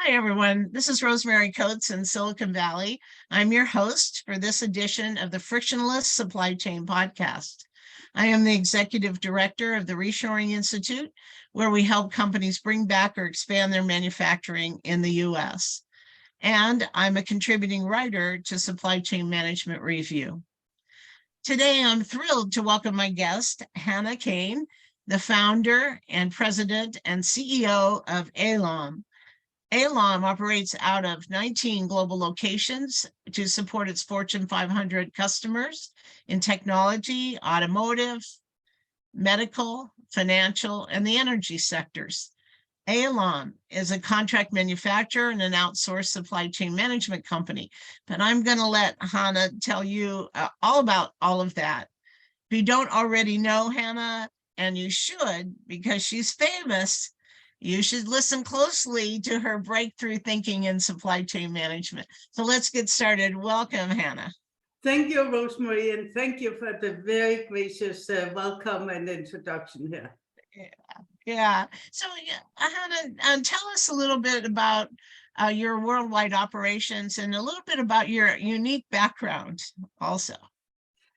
Hi, everyone. This is Rosemary Coates in Silicon Valley. I'm your host for this edition of the Frictionless Supply Chain Podcast. I am the Executive Director of the Reshoring Institute, where we help companies bring back or expand their manufacturing in the U.S. And I'm a contributing writer to Supply Chain Management Review. Today, I'm thrilled to welcome my guest, Hannah Kain, the founder and president and CEO of ALOM. ALOM operates out of 19 global locations to support its Fortune 500 customers in technology, automotive, medical, financial, and the energy sectors. ALOM is a contract manufacturer and an outsourced supply chain management company, but I'm going to let Hannah tell you all about all of that. If you don't already know Hannah, and you should because she's famous, you should listen closely to her breakthrough thinking in supply chain management. So let's get started. Welcome, Hannah. Thank you, Rosemary, and thank you for the very gracious welcome and introduction here. Yeah. So, Hannah, tell us a little bit about your worldwide operations and a little bit about your unique background also.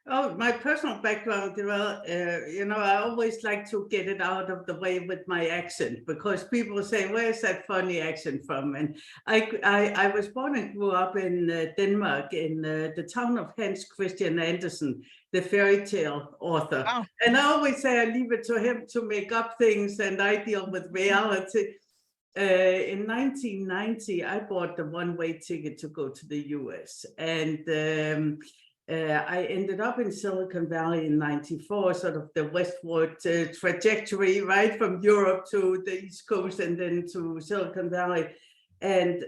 Oh, my personal background, well, I always like to get it out of the way with my accent because people say, where's that funny accent from? And I was born and grew up in Denmark in the town of Hans Christian Andersen, the fairy tale author. Oh. And I always say I leave it to him to make up things and I deal with reality. In 1990, I bought the one-way ticket to go to the US. And I ended up in Silicon Valley in 94, sort of the westward trajectory, right, from Europe to the East Coast and then to Silicon Valley. And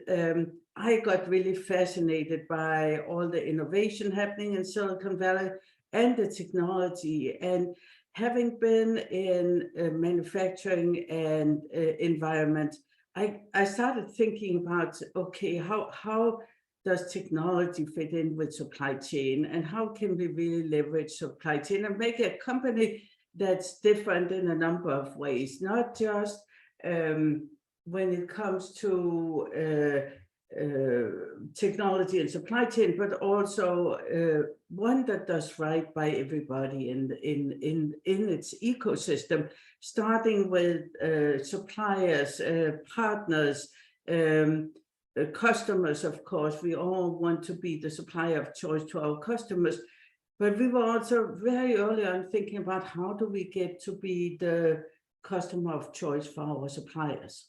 I got really fascinated by all the innovation happening in Silicon Valley and the technology. And having been in manufacturing and environment, I started thinking about, okay, how does technology fit in with supply chain and how can we really leverage supply chain and make a company that's different in a number of ways, not just when it comes to technology and supply chain, but also one that does right by everybody in its ecosystem, starting with suppliers, partners, customers. Of course, we all want to be the supplier of choice to our customers, but we were also very early on thinking about how do we get to be the customer of choice for our suppliers.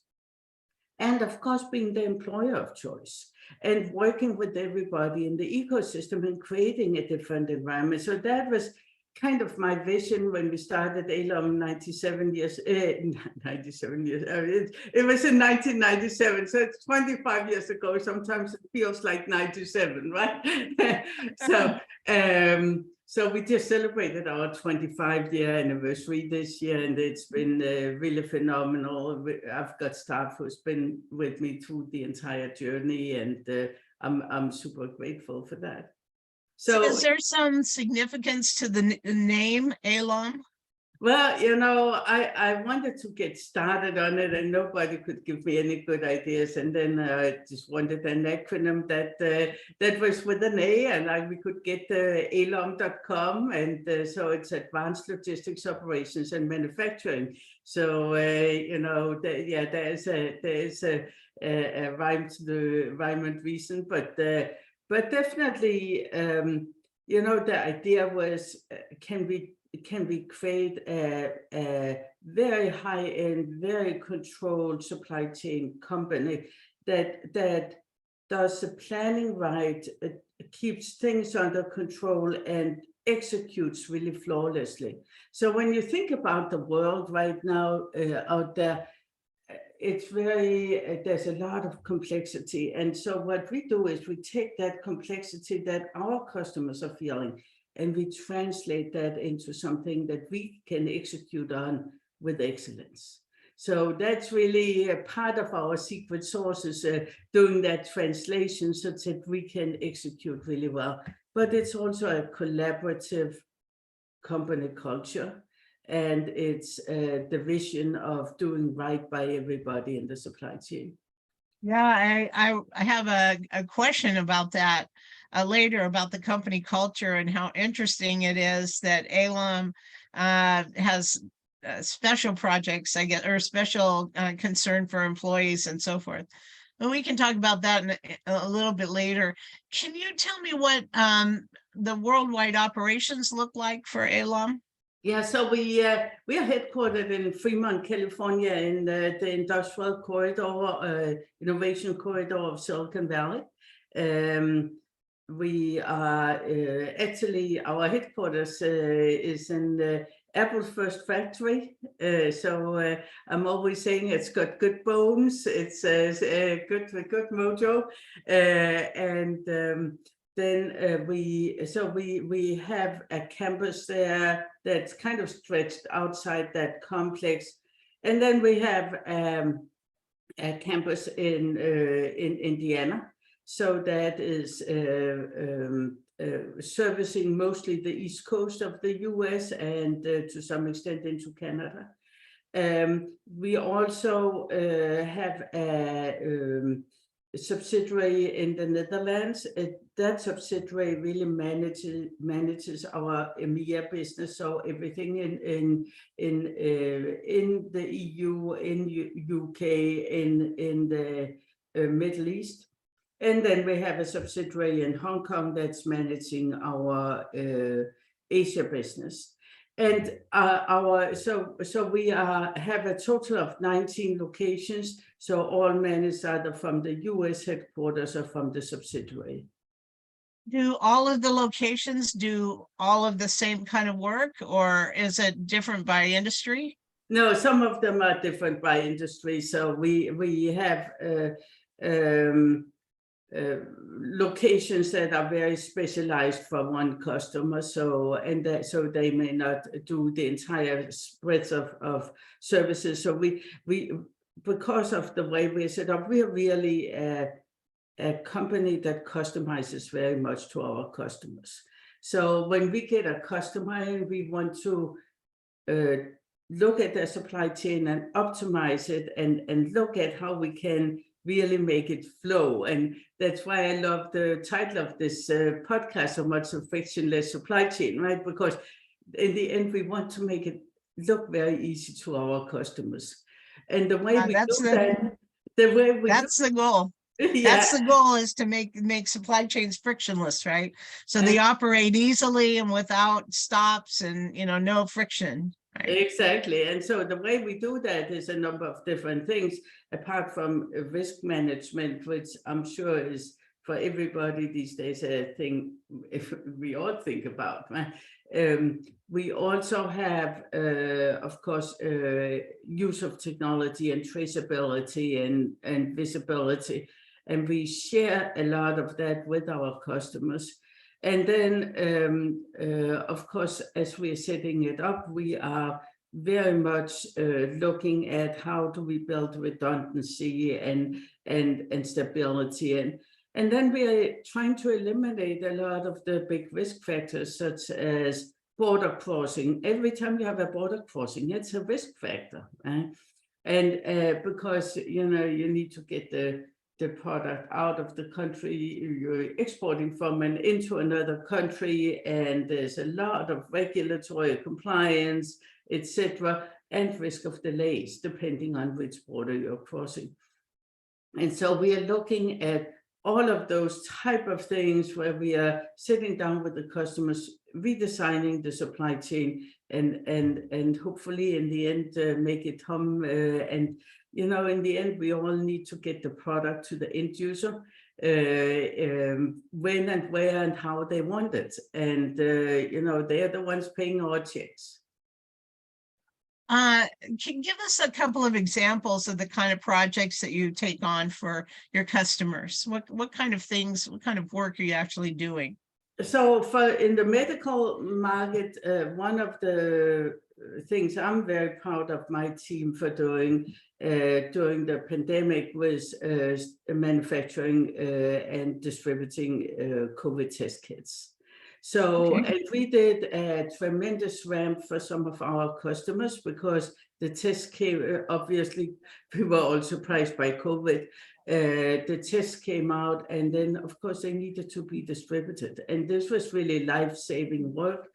And of course, being the employer of choice and working with everybody in the ecosystem and creating a different environment. So that was kind of my vision when we started ALOM 97 years. It was in 1997, so it's 25 years ago. Sometimes it feels like 97, right? So we just celebrated our 25-year anniversary this year, and it's been really phenomenal. I've got staff who's been with me through the entire journey, and I'm super grateful for that. So is there some significance to the name ALOM? Well, I wanted to get started on it and nobody could give me any good ideas. And then I just wanted an acronym that was with an A, and we could get alom.com. And so it's Advanced Logistics Operations and Manufacturing. So, there's a rhyme to the rhyme and reason, but definitely, the idea was, can we create a very high-end, very controlled supply chain company that does the planning right, keeps things under control, and executes really flawlessly. So when you think about the world right now out there, it's there's a lot of complexity. And so what we do is we take that complexity that our customers are feeling and we translate that into something that we can execute on with excellence. So that's really a part of our secret sauce, is doing that translation so that we can execute really well. But it's also a collaborative company culture. And it's the vision of doing right by everybody in the supply chain. Yeah, I have a question about that later about the company culture and how interesting it is that ALOM has special projects, I guess, or special concern for employees and so forth. But we can talk about that in a little bit later. Can you tell me what the worldwide operations look like for ALOM? Yeah, so we are headquartered in Fremont, California, in the industrial corridor, innovation corridor of Silicon Valley. We are actually, our headquarters is in the Apple's first factory. So I'm always saying it's got good bones, it's good mojo, and then we have a campus there that's kind of stretched outside that complex, and then we have a campus in Indiana. So that is servicing mostly the East Coast of the US and to some extent into Canada. We also have a subsidiary in the Netherlands. That subsidiary really manages our EMEA business, so everything in the EU, in UK, in the Middle East. And then we have a subsidiary in Hong Kong that's managing our Asia business. And we have a total of 19 locations, so all managed either from the US headquarters or from the subsidiary. Do all of the locations do all of the same kind of work, or is it different by industry? No, some of them are different by industry. So we have locations that are very specialized for one customer, so they may not do the entire spreads of services. So we because of the way we're set up, we're really a company that customizes very much to our customers. So when we get a customer and we want to look at their supply chain and optimize it and look at how we can really make it flow. And that's why I love the title of this podcast so much, of Frictionless Supply Chain, right? Because in the end, we want to make it look very easy to our customers. And the way we do that, that's the goal. Yeah. That's the goal, is to make supply chains frictionless, right? So they operate easily and without stops and, no friction. Right? Exactly. And so the way we do that is a number of different things, apart from risk management, which I'm sure is for everybody these days a thing if we all think about. Right? We also have, of course, use of technology and traceability and visibility. And we share a lot of that with our customers. And then, of course, as we're setting it up, we are very much looking at how do we build redundancy and stability. And then we are trying to eliminate a lot of the big risk factors, such as border crossing. Every time you have a border crossing, it's a risk factor. Right? And because, you need to get the product out of the country you're exporting from and into another country, and there's a lot of regulatory compliance, etc., and risk of delays depending on which border you're crossing. And so we are looking at all of those type of things where we are sitting down with the customers, redesigning the supply chain, and hopefully in the end make it hum. And in the end, we all need to get the product to the end user when and where and how they want it. And they're the ones paying our checks. Can you give us a couple of examples of the kind of projects that you take on for your customers? What kind of things, what kind of work are you actually doing? So in the medical market, one of the things I'm very proud of my team for doing during the pandemic was manufacturing and distributing COVID test kits. So, and we did a tremendous ramp for some of our customers because the test came, obviously, we were all surprised by COVID. The test came out, and then, of course, they needed to be distributed. And this was really life-saving work.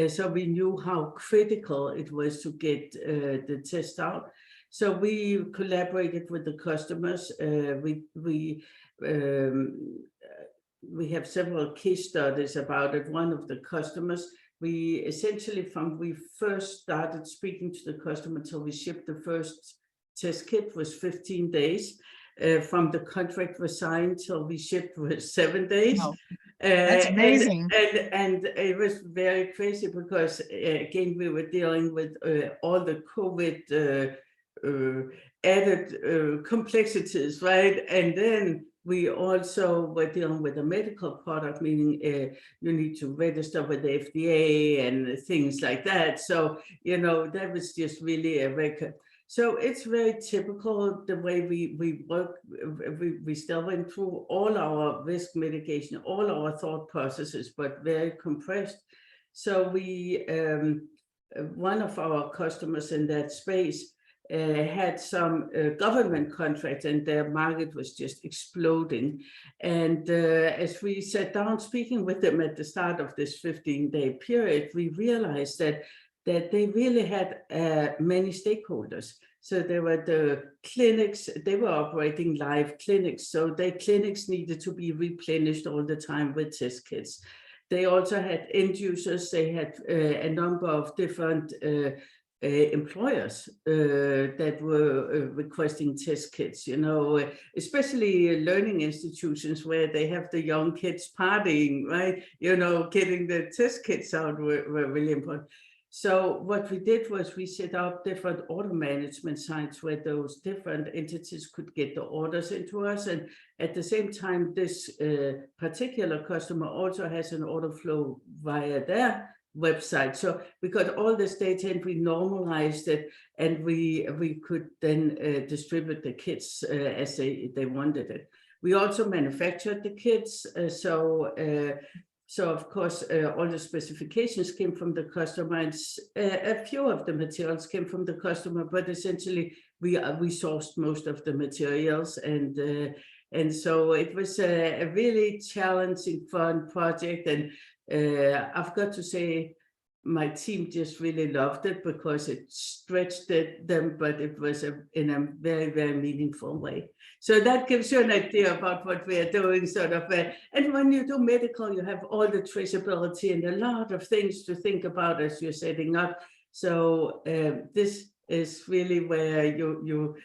So we knew how critical it was to get the test out. So we collaborated with the customers. We have several case studies about it. One of the customers, we essentially, from we first started speaking to the customer till we shipped the first test kit was 15 days. From the contract was signed till we shipped was 7 days. Wow. That's amazing. And it was very crazy because again, we were dealing with all the COVID added complexities, right? And then we also were dealing with a medical product, meaning you need to register with the FDA and things like that. So, that was just really a record. So it's very typical the way we work. We still went through all our risk mitigation, all our thought processes, but very compressed. So we, one of our customers in that space had some government contracts, and their market was just exploding. And as we sat down speaking with them at the start of this 15-day period, we realized that they really had many stakeholders. So there were the clinics, they were operating live clinics. So their clinics needed to be replenished all the time with test kits. They also had end users, they had a number of different employers that were requesting test kits, especially learning institutions where they have the young kids partying, right? Getting the test kits out were really important. So what we did was we set up different order management sites where those different entities could get the orders into us. And at the same time, this particular customer also has an order flow via their website. So we got all this data and we normalized it, and we could then distribute the kits as they wanted it. We also manufactured the kits. So of course, all the specifications came from the customer, and a few of the materials came from the customer, but essentially we sourced most of the materials, and so it was a really challenging, fun project. And I've got to say, my team just really loved it because it stretched them, but it was in a very, very meaningful way. So that gives you an idea about what we are doing, sort of. And when you do medical, you have all the traceability and a lot of things to think about as you're setting up. So this is really where you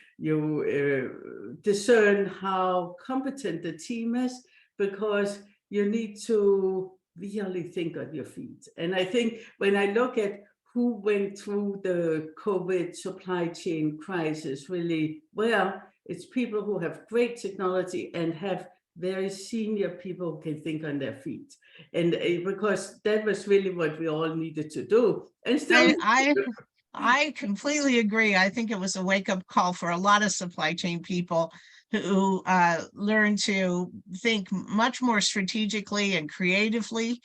discern how competent the team is, because you need to really think on your feet. And I think when I look at who went through the COVID supply chain crisis really well, it's people who have great technology and have very senior people who can think on their feet. And because that was really what we all needed to do. And still, I completely agree. I think it was a wake-up call for a lot of supply chain people who learned to think much more strategically and creatively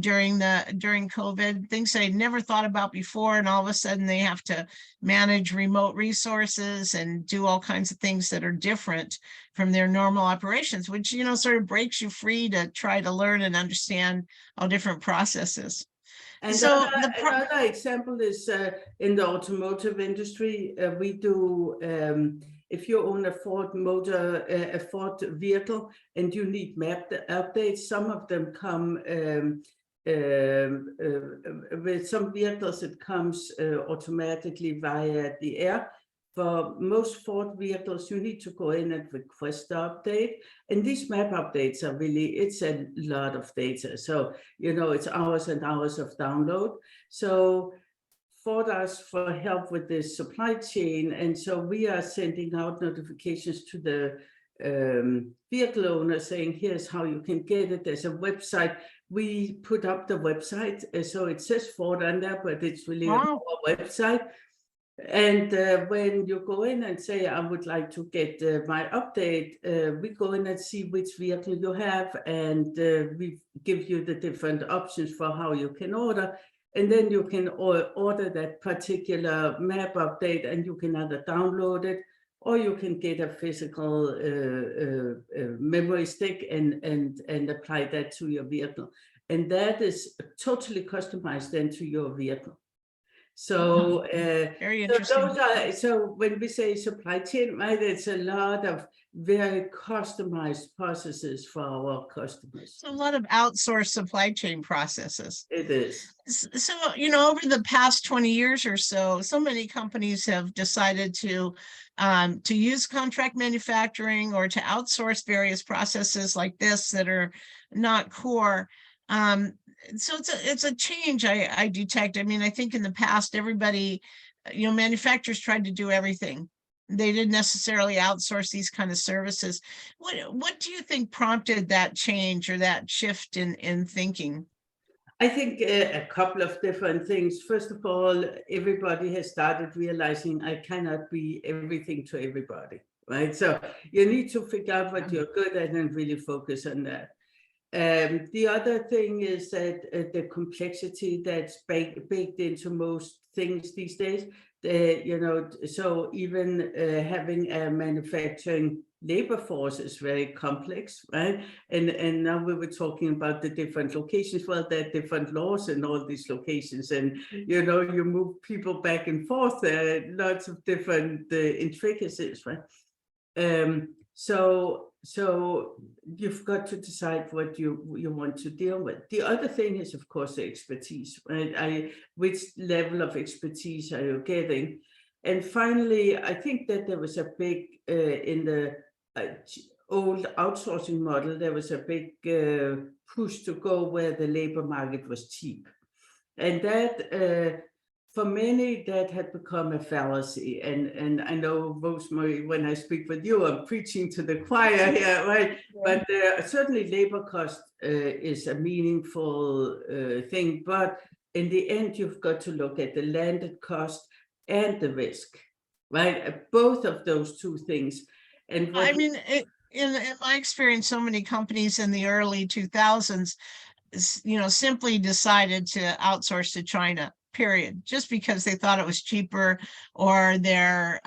during COVID, things they'd never thought about before, and all of a sudden they have to manage remote resources and do all kinds of things that are different from their normal operations, which sort of breaks you free to try to learn and understand all different processes. And so another example is in the automotive industry. We do, if you own a Ford vehicle and you need map updates, some of them come with some vehicles, it comes automatically via the air. For most Ford vehicles, you need to go in and request the update. And these map updates are really, it's a lot of data. So, it's hours and hours of download. So Ford asked for help with this supply chain. And so we are sending out notifications to the vehicle owner saying, here's how you can get it. There's a website. We put up the website. So it says Ford on there, but it's really a website. And when you go in and say, I would like to get my update, we go in and see which vehicle you have, and we give you the different options for how you can order. And then you can order that particular map update, and you can either download it, or you can get a physical memory stick and apply that to your vehicle. And that is totally customized then to your vehicle. So, Very interesting. so when we say supply chain, right, it's a lot of very customized processes for our customers. It's a lot of outsourced supply chain processes. It is. So, over the past 20 years or so, so many companies have decided to use contract manufacturing or to outsource various processes like this that are not core. So it's a change I detect. I mean, I think in the past, everybody, manufacturers tried to do everything. They didn't necessarily outsource these kind of services. What do you think prompted that change or that shift in thinking? I think a couple of different things. First of all, everybody has started realizing I cannot be everything to everybody, right? So you need to figure out what you're good at and really focus on that. The other thing is that the complexity that's baked into most things these days, so even having a manufacturing labor force is very complex, right? And now we were talking about the different locations. Well, there are different laws in all these locations, and you move people back and forth. There are lots of different intricacies, right? So you've got to decide what you want to deal with. The other thing is, of course, the expertise, right? Which level of expertise are you getting? And finally, I think that there was a big, in the old outsourcing model, there was a big push to go where the labor market was cheap. And that, for many, that had become a fallacy. And I know, Rosemary, when I speak with you, I'm preaching to the choir here, right? Yeah. But certainly labor cost is a meaningful thing. But in the end, you've got to look at the landed cost and the risk, right? Both of those two things. And I mean, in my experience, so many companies in the early 2000s, simply decided to outsource to China, period, just because they thought it was cheaper, or their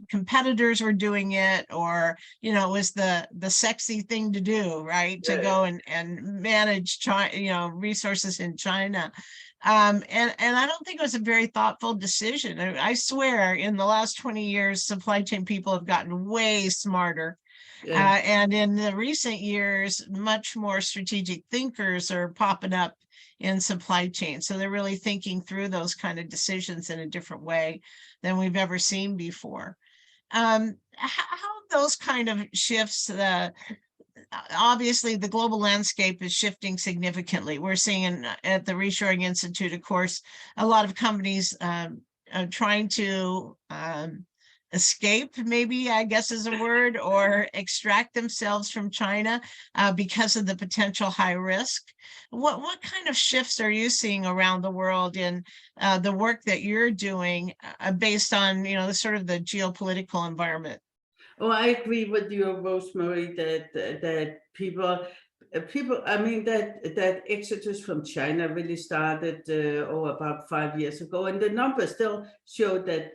competitors were doing it, or it was the sexy thing to do, right? To go and manage China, resources in China. And I don't think it was a very thoughtful decision. I swear, in the last 20 years, supply chain people have gotten way smarter. And in the recent years, much more strategic thinkers are popping up in supply chain. So they're really thinking through those kind of decisions in a different way than we've ever seen before. How those kind of shifts, obviously the global landscape is shifting significantly. We're seeing at the Reshoring Institute, of course, a lot of companies trying to escape, maybe, I guess is a word, or extract themselves from China because of the potential high risk. What kind of shifts are you seeing around the world in the work that you're doing based on, the sort of the geopolitical environment? Oh, I agree with you, Rosemary, that people, I mean, that exodus from China really started about 5 years ago, and the numbers still show that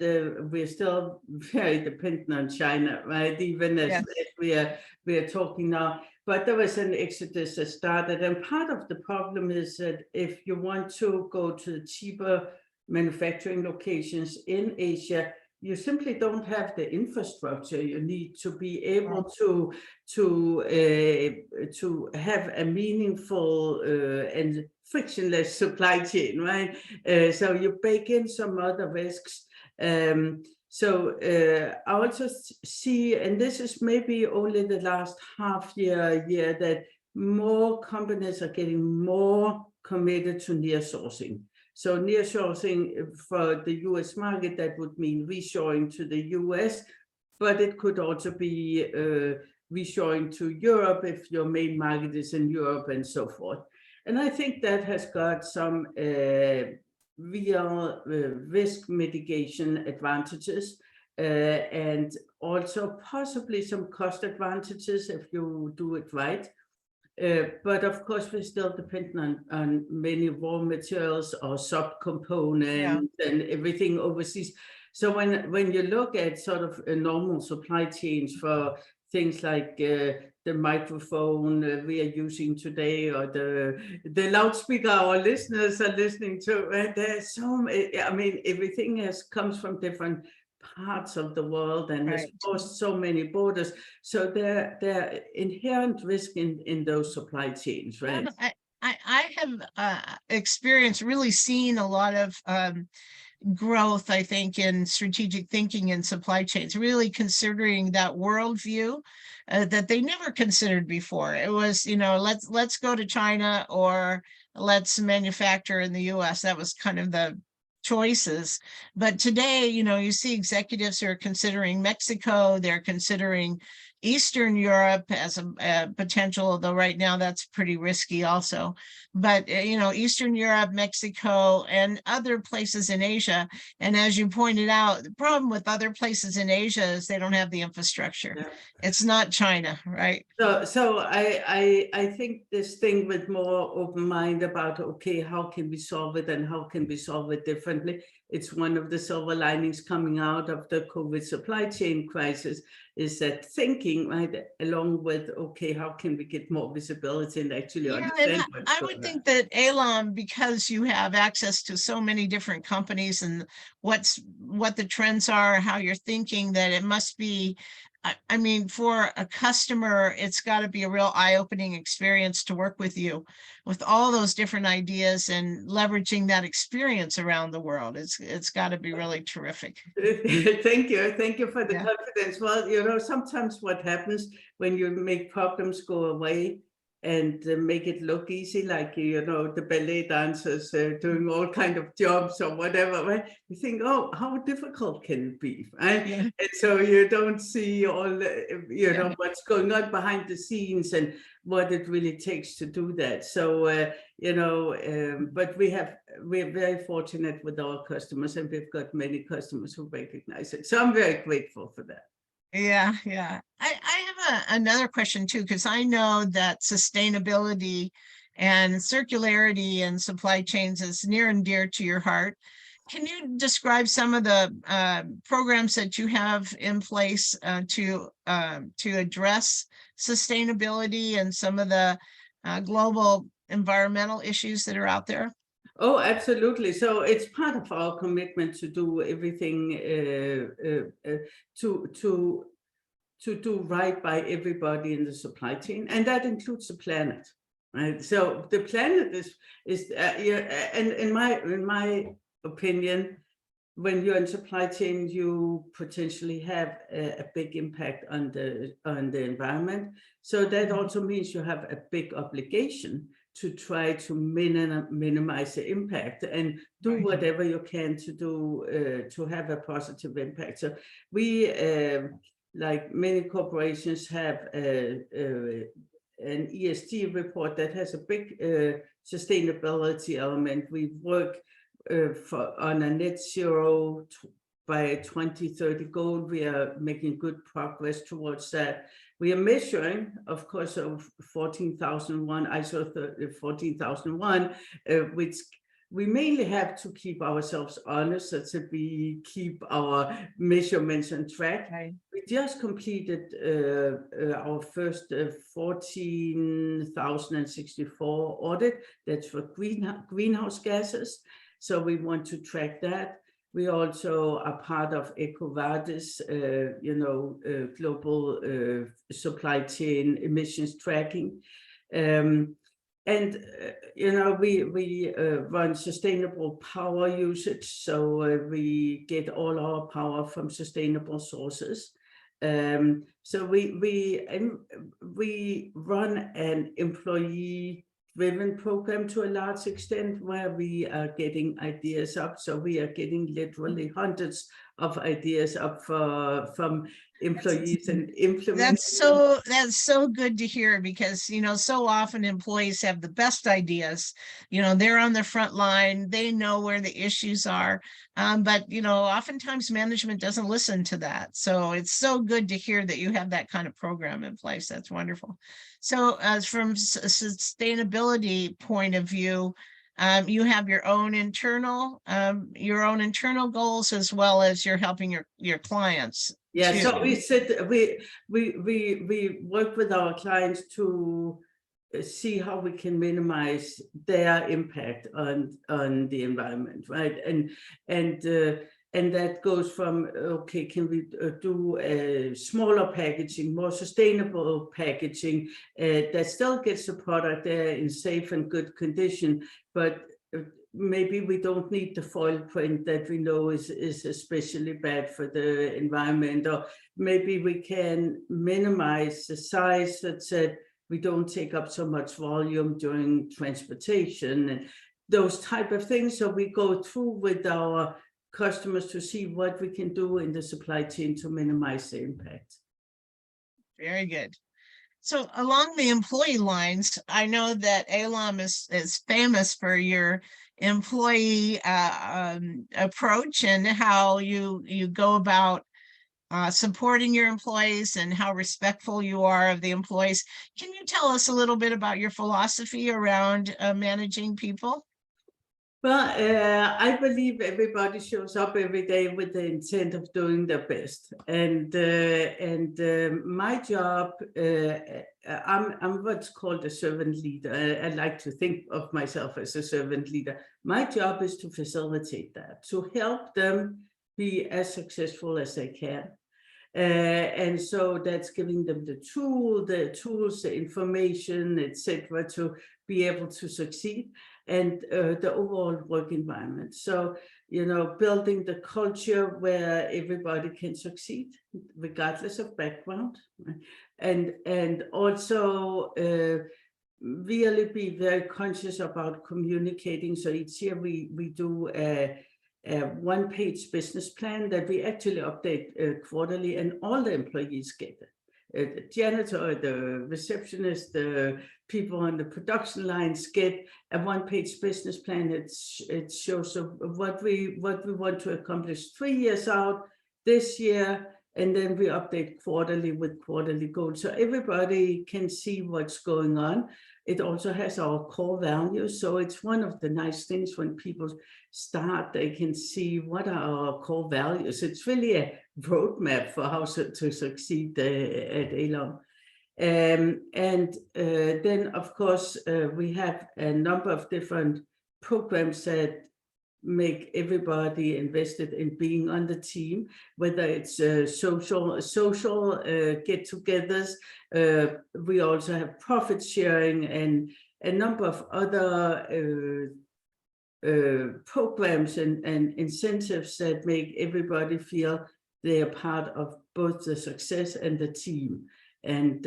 we're still very dependent on China, right? Even as we are talking now. But there was an exodus that started, and part of the problem is that if you want to go to cheaper manufacturing locations in Asia, you simply don't have the infrastructure you need to be able to have a meaningful and frictionless supply chain, right? So you bake in some other risks. I also see, and this is maybe only the last half year, that more companies are getting more committed to near sourcing. So nearshoring for the US market, that would mean reshoring to the US, but it could also be reshoring to Europe if your main market is in Europe and so forth. And I think that has got some real risk mitigation advantages and also possibly some cost advantages if you do it right. But of course, we're still dependent on many raw materials or subcomponents and everything overseas. So when you look at sort of a normal supply chains for things like the microphone we are using today, or the loudspeaker our listeners are listening to, there's so many, I mean, everything comes from different parts of the world and has crossed so many borders. So there are inherent risk in those supply chains, right? I have experienced, really seen a lot of growth, I think, in strategic thinking in supply chains, really considering that worldview that they never considered before. It was, you know, let's go to China, or let's manufacture in the US. That was kind of the choices. But today, you know, you see executives who are considering Mexico, they're considering Eastern Europe as a potential, although right now that's pretty risky also. But, you know, Eastern Europe, Mexico, and other places in Asia. And as you pointed out, the problem with other places in Asia is they don't have the infrastructure. Yeah. It's not China, right? So I think this thing with more open mind about, okay, how can we solve it and how can we solve it differently? It's one of the silver linings coming out of the COVID supply chain crisis, is that thinking, right, along with, okay, how can we get more visibility and actually understand what's I would think that ALOM, because you have access to so many different companies and what the trends are, how you're thinking, that it must be, I mean, for a customer, it's got to be a real eye-opening experience to work with you with all those different ideas and leveraging that experience around the world. It's got to be really terrific. Thank you for the confidence. Well, you know, sometimes what happens when you make problems go away and make it look easy, like, you know, the ballet dancers doing all kind of jobs or whatever, right? You think, oh, how difficult can it be, right? Yeah. And so you don't see all, you know, what's going on behind the scenes and what it really takes to do that. So, you know, but we're very fortunate with our customers, and we've got many customers who recognize it. So I'm very grateful for that. Yeah. I have another question too, because I know that sustainability and circularity and supply chains is near and dear to your heart. Can you describe some of the programs that you have in place to address sustainability and some of the global environmental issues that are out there? Oh, absolutely. So it's part of our commitment to do everything to do right by everybody in the supply chain, and that includes the planet. Right. So the planet is and in my opinion, when you're in supply chain, you potentially have a big impact on the environment. So that also means you have a big obligation to try to minimize the impact and do whatever you can to do to have a positive impact. So we, like many corporations, have an ESG report that has a big sustainability element. We work on a net zero by 2030 goal. We are making good progress towards that. We are measuring, of course, of 14001, ISO 14001, which we mainly have to keep ourselves honest, so that we keep our measurements on track. Right. We just completed our first 14,064 audit. That's for greenhouse gases. So we want to track that. We also are part of EcoVadis, global supply chain emissions tracking. We run sustainable power usage. So we get all our power from sustainable sources. So we run an employee-driven program to a large extent, where we are getting ideas up. So we are getting literally hundreds of ideas up from employees and implement. That's so good to hear, because so often employees have the best ideas. They're on the front line, they know where the issues are, but oftentimes management doesn't listen to that. So it's so good to hear that you have that kind of program in place. That's wonderful. So from a sustainability point of view, you have your own internal goals, as well as you're helping your clients. Yeah, too. so we work with our clients to see how we can minimize their impact on the environment, right? And that goes from, okay, can we do a smaller packaging, more sustainable packaging that still gets the product there in safe and good condition, but maybe we don't need the foil print that we know is especially bad for the environment, or maybe we can minimize the size that said we don't take up so much volume during transportation and those type of things. So we go through with our customers to see what we can do in the supply chain to minimize the impact. Very good. So along the employee lines, I know that ALOM is famous for your employee approach, and how you go about supporting your employees, and how respectful you are of the employees. Can you tell us a little bit about your philosophy around managing people? Well, I believe everybody shows up every day with the intent of doing their best, and my job, I'm what's called a servant leader. I like to think of myself as a servant leader. My job is to facilitate that, to help them be as successful as they can. And so that's giving them the tools, the information, etc., to be able to succeed, and the overall work environment. So, building the culture where everybody can succeed, regardless of background, and also really be very conscious about communicating. So each year we do a one-page business plan that we actually update quarterly, and all the employees get it. The janitor, the receptionist, the people on the production lines get a one-page business plan. It shows what we want to accomplish 3 years out, this year, and then we update quarterly with quarterly goals, so everybody can see what's going on. It also has our core values, so it's one of the nice things when people start, they can see what are our core values. It's really a roadmap for how to succeed at ALOM. Then, of course, we have a number of different programs that make everybody invested in being on the team, whether it's social get-togethers. We also have profit sharing and a number of other programs and incentives that make everybody feel they are part of both the success and the team. And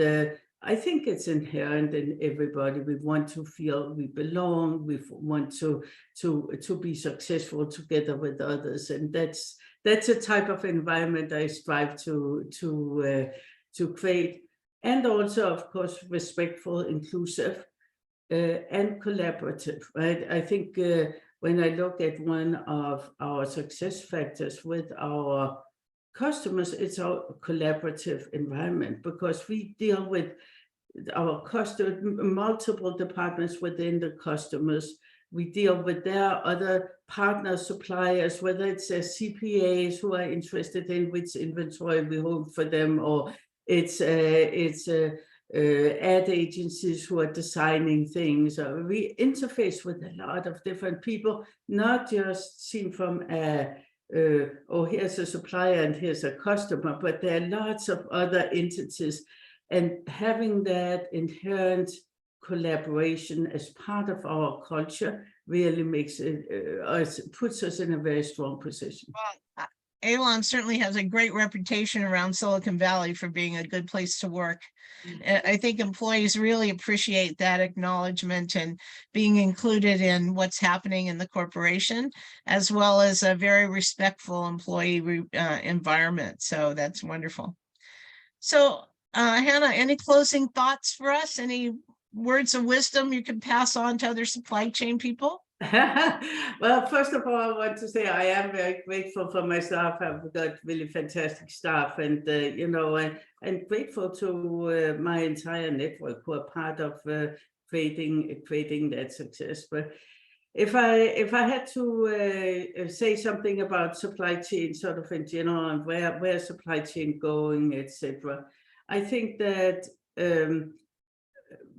I think it's inherent in everybody. We want to feel we belong. We want to be successful together with others, and that's a type of environment I strive to create. And also, of course, respectful, inclusive, and collaborative. Right? I think when I look at one of our success factors with our customers, it's our collaborative environment, because we deal with our multiple departments within the customers. We deal with their other partner suppliers, whether it's their CPAs who are interested in which inventory we hold for them, or it's ad agencies who are designing things. We interface with a lot of different people, not just seen from oh, here's a supplier and here's a customer, but there are lots of other entities, and having that inherent collaboration as part of our culture really makes it puts us in a very strong position. Well, ALOM certainly has a great reputation around Silicon Valley for being a good place to work. I think employees really appreciate that acknowledgement and being included in what's happening in the corporation, as well as a very respectful employee environment. So that's wonderful. So, Hannah, any closing thoughts for us? Any words of wisdom you can pass on to other supply chain people? Well, first of all, I want to say I am very grateful for my staff. I've got really fantastic staff, and and grateful to my entire network who are part of creating that success. But if I had to say something about supply chain, sort of in general, and where supply chain going, etc., I think that.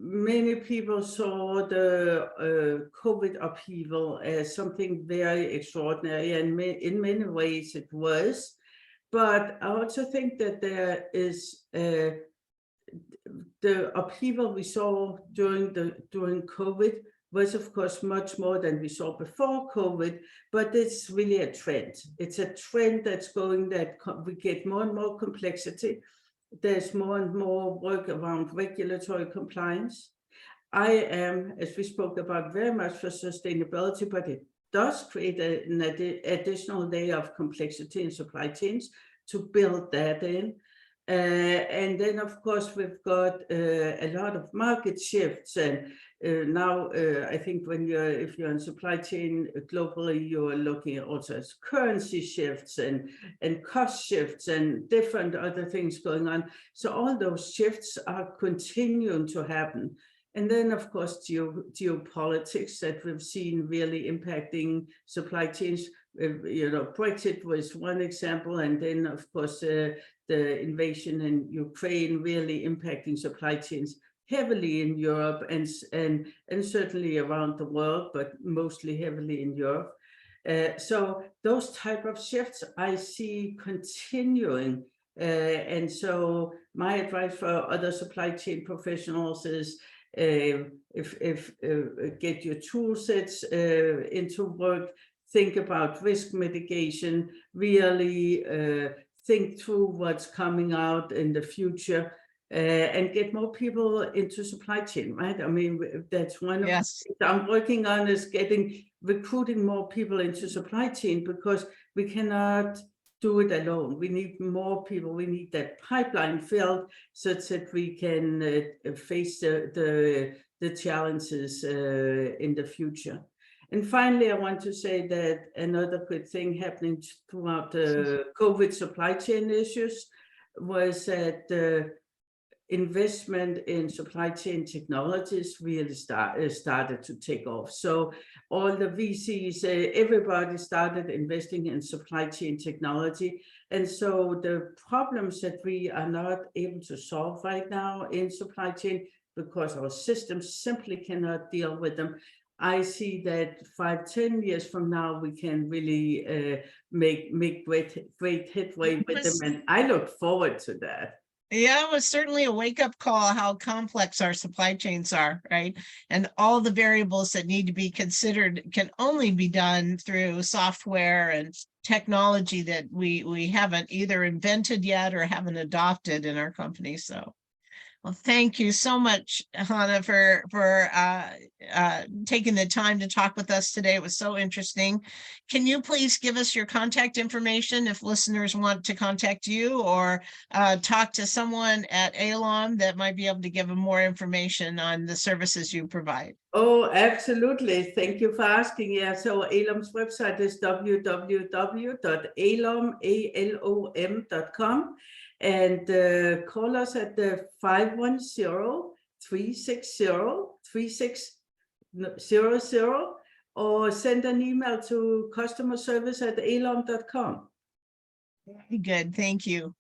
Many people saw the COVID upheaval as something very extraordinary, and in many ways it was. But I also think that there is the upheaval we saw during COVID was, of course, much more than we saw before COVID, but it's really a trend. It's a trend that's going, that we get more and more complexity. There's more and more work around regulatory compliance. I am, as we spoke about, very much for sustainability, but it does create an additional layer of complexity in supply chains to build that in. And then, of course, we've got a lot of market shifts. And now I think if you're in supply chain globally, you're looking at also at currency shifts and cost shifts and different other things going on. So all those shifts are continuing to happen. And then, of course, geopolitics that we've seen really impacting supply chains. Brexit was one example, and then, of course, the invasion in Ukraine really impacting supply chains heavily in Europe and certainly around the world, but mostly heavily in Europe. So those type of shifts I see continuing. And so my advice for other supply chain professionals is, if get your tool sets into work, think about risk mitigation, really think through what's coming out in the future, and get more people into supply chain, right? I mean, that's one of the things I'm working on, is recruiting more people into supply chain, because we cannot do it alone. We need more people. We need that pipeline filled such that we can face the challenges in the future. And finally, I want to say that another good thing happening throughout the COVID supply chain issues was that investment in supply chain technologies really started to take off. So all the VCs, everybody started investing in supply chain technology. And so the problems that we are not able to solve right now in supply chain, because our systems simply cannot deal with them, I see that 5-10 years from now, we can really make great headway with them. And I look forward to that. Yeah, it was certainly a wake-up call how complex our supply chains are, right? And all the variables that need to be considered can only be done through software and technology that we haven't either invented yet or haven't adopted in our company. So, well, thank you so much, Hannah, for taking the time to talk with us today. It was so interesting. Can you please give us your contact information if listeners want to contact you or talk to someone at ALOM that might be able to give them more information on the services you provide? Oh, absolutely. Thank you for asking. Yeah, so ALOM's website is www.alom.com. And call us at the 510-360-3600, or send an email to customerservice@alom.com. Very good. Thank you.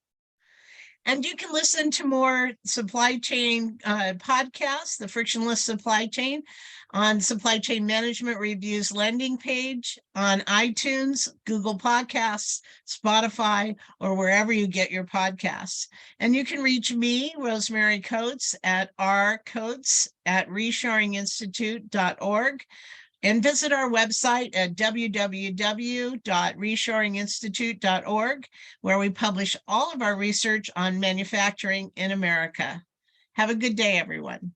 And you can listen to more supply chain podcasts, the Frictionless Supply Chain, on Supply Chain Management Review's landing page, on iTunes, Google Podcasts, Spotify, or wherever you get your podcasts. And you can reach me, Rosemary Coates, at rcoates@reshoringinstitute.org. And visit our website at www.reshoringinstitute.org, where we publish all of our research on manufacturing in America. Have a good day, everyone.